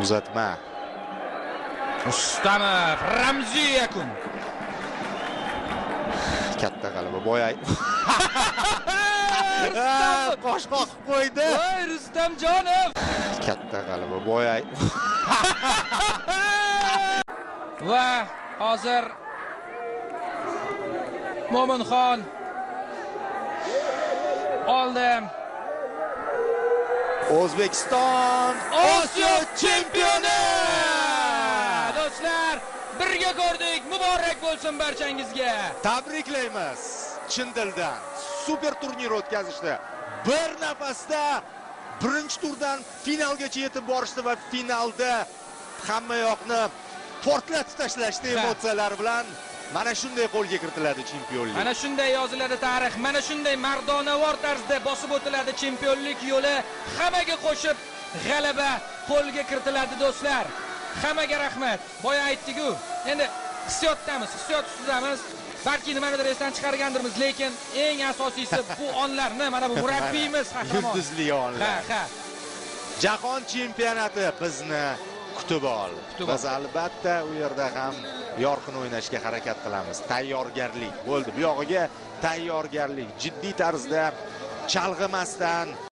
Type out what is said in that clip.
Uzatma. Rustamov ramziy yakun. Katta g'alaba. Boyay. Qosh qoqib qo'ydi. Voy Rustamjonov. Katta g'alaba. Boyay. Va hozir Mo'minxon oldi. O'zbekiston Osiyo chempioni! Do'stlar, birga ko'rdik. Muborak bo'lsin barchangizga. Tabriklaymiz. Chin dildan super turnir o'tkazishdi. Bir nafasda birinchi turdan finalgacha yetib borishdi va finalda hamma yoqni portlatib tashlashdi emotsiyalar bilan. Mana shunday qo'lga kiritiladi chempionlik. Mana shunday yoziladi tarix. Mana shunday mardonavor tarzda bosib o'tiladi chempionlik yo'li. Hammaga qo'shib g'alaba qo'lga kiritiladi do'stlar. Hammaga rahmat. Boya aytdik-ku. Endi hissiyotdamiz, hissiyot ustidamiz. Balki nimanidir esdan chiqargandirmiz, lekin eng asosiysi bu onlarni mana bu murabbiyimiz qahramon. Yulduzli onlar. Ha. Jahon chempionati bizni kutib ol. Biz albatta u yerda ham yorqin o'ynashga harakat qilamiz. Tayyorgarlik bo'ldi. Bu yog'iga tayyorgarlik, jiddiy tarzda chalg'imasdan